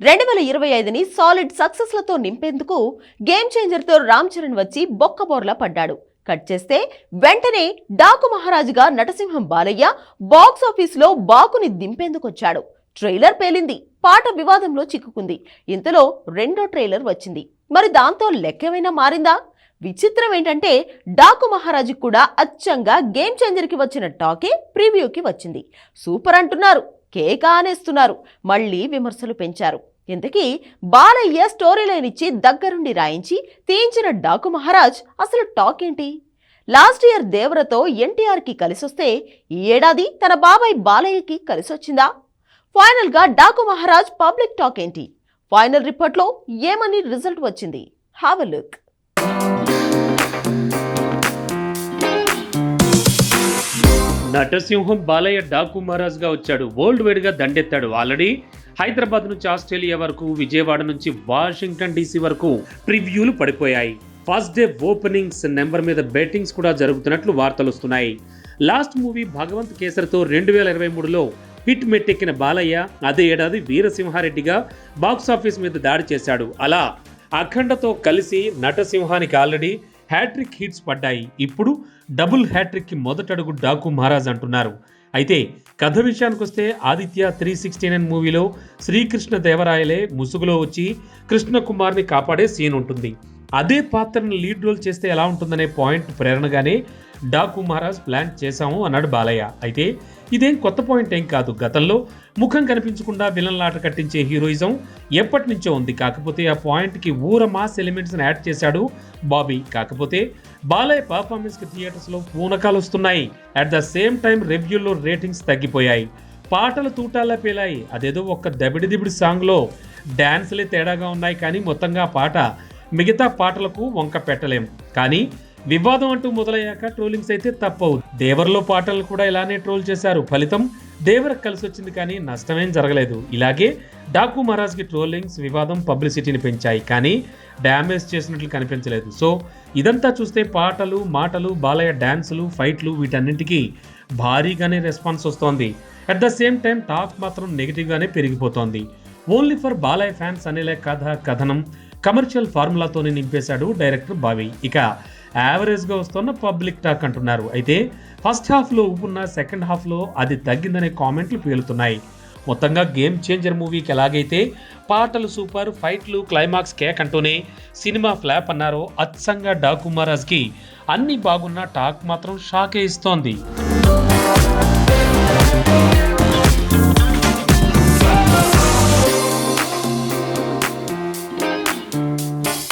2025ని solid సక్సెస్లతో నింపేందుకు game చేంజర్తో Ram Charan వచ్చి బొక్కబోర్లా పడ్డాడు. Cut చేస్తే వెంటనే డాకు మహారాజుగా నటసింహం బాలయ్య బాక్స్ ఆఫీసులో బాకుని దింపేందుకొచ్చాడు. ట్రైలర్ పేలింది, పాట వివాదంలో చిక్కుకుంది. ఇంతలో రెండో ట్రైలర్ వచ్చింది. మరి దాంతో లెక్కేమైనా మారిందా? విచిత్రం ఏంటంటే డాకు మహారాజు కూడా అచ్చంగా గేమ్ చేంజర్కి వచ్చిన టాకే ప్రివ్యూకి వచ్చింది. సూపర్ అంటున్నారు, కేక అనేస్తున్నారు, మళ్ళీ విమర్శలు పెంచారు. ఇంతకీ బాలయ్య స్టోరీ లైన్ ఇచ్చి దగ్గరుండి రాయించి తీయించిన డాకు మహారాజ్ అసలు టాక్ ఏంటి? లాస్ట్ ఇయర్ దేవరతో ఎన్టీఆర్కి కలిసొస్తే ఈ ఏడాది తన బాబాయ్ బాలయ్యకి కలిసొచ్చిందా? ఫైనల్ గా డాకు మహారాజ్ పబ్లిక్ టాక్ ఏంటి? ఫైనల్ రిపోర్ట్లో ఏమని రిజల్ట్ వచ్చింది? Have a look. నటసింహం బాలయ్య డాకు మహారాజ్ గా వచ్చాడు. వరల్డ్ వైడ్ గా దండెత్తాడు. ఆల్రెడీ హైదరాబాద్ నుంచి ఆస్ట్రేలియా వరకు, విజయవాడ నుంచి వాషింగ్టన్ డీసీ వరకు ప్రివ్యూలు పడిపోయాయి. ఫస్ట్ డే ఓపెనింగ్స్ నెంబర్ మీద బెట్టింగ్స్ కూడా జరుగుతున్నట్లు వార్తలు వస్తున్నాయి. లాస్ట్ మూవీ భగవంత్ కేసరితో 2023లో హిట్ మెట్టెక్కిన బాలయ్య అదే ఏడాది వీరసింహారెడ్డిగా బాక్సాఫీస్ మీద దాడి చేశాడు. అలా అఖండతో కలిసి నటసింహానికి ఆల్రెడీ హ్యాట్రిక్ హిట్స్ పడ్డాయి. ఇప్పుడు డబుల్ హ్యాట్రిక్ కి మొదటడుగు డాకు మహారాజ్ అంటున్నారు. అయితే కథ విషయానికి వస్తే ఆదిత్య 369 మూవీలో శ్రీకృష్ణ దేవరాయలే ముసుగులో వచ్చి కృష్ణ కుమార్ని కాపాడే సీన్ ఉంటుంది. అదే పాత్రను లీడ్ రోల్ చేస్తే ఎలా ఉంటుందనే పాయింట్ ప్రేరణగానే డాకు మహారాజ్ ప్లాన్ చేశాము అన్నాడు బాలయ్య. అయితే ఇదేం కొత్త పాయింట్ ఏం కాదు. గతంలో ముఖం కనిపించకుండా విలన్లాట కట్టించే హీరోయిజం ఎప్పటి నుంచో ఉంది. కాకపోతే ఆ పాయింట్కి ఊర మాస్ ఎలిమెంట్స్ని యాడ్ చేశాడు బాబీ. కాకపోతే బాలయ్య పర్ఫార్మెన్స్కి థియేటర్స్లో పూనకాలు వస్తున్నాయి. అట్ ద సేమ్ టైం రివ్యూల్లో రేటింగ్స్ తగ్గిపోయాయి. పాటలు తూటాల్లా పేలాయి. అదేదో ఒక్క దబిడి దిబిడి సాంగ్లో డ్యాన్సులే తేడాగా ఉన్నాయి, కానీ మొత్తంగా పాట మిగతా పాటలకు వంక పెట్టలేం. కానీ వివాదం అంటూ మొదలయ్యాక ట్రోలింగ్స్ అయితే తప్పవు. దేవర్లో పాటలు కూడా ఇలానే ట్రోల్ చేశారు. ఫలితం దేవరకు కలిసి వచ్చింది, కానీ నష్టమేం జరగలేదు. ఇలాగే డాకు మహారాజ్కి ట్రోలింగ్స్, వివాదం పబ్లిసిటీని పెంచాయి, కానీ డ్యామేజ్ చేసినట్లు కనిపించలేదు. సో ఇదంతా చూస్తే పాటలు, మాటలు, బాలయ్య డ్యాన్సులు, ఫైట్లు వీటన్నింటికీ భారీగానే రెస్పాన్స్ వస్తోంది. At the same time talk మాత్రం నెగిటివ్గానే పెరిగిపోతోంది. ఓన్లీ ఫర్ బాలయ్య ఫ్యాన్స్ అనేలే కథనం కమర్షియల్ ఫార్ములాతోనే నింపేశాడు డైరెక్టర్ బాబీ. ఇక యావరేజ్గా వస్తున్న పబ్లిక్ టాక్ అంటున్నారు. అయితే ఫస్ట్ హాఫ్లో ఊపున్న సెకండ్ హాఫ్లో అది తగ్గిందనే కామెంట్లు పేలుతున్నాయి. మొత్తంగా గేమ్ చేంజర్ మూవీకి ఎలాగైతే పాటలు సూపర్, ఫైట్లు, క్లైమాక్స్ కేక్ అంటూనే సినిమా ఫ్లాప్ అన్నారో, అచ్చంగా డాకు మహారాజ్కి అన్ని బాగున్న టాక్ మాత్రం షాకే ఇస్తోంది.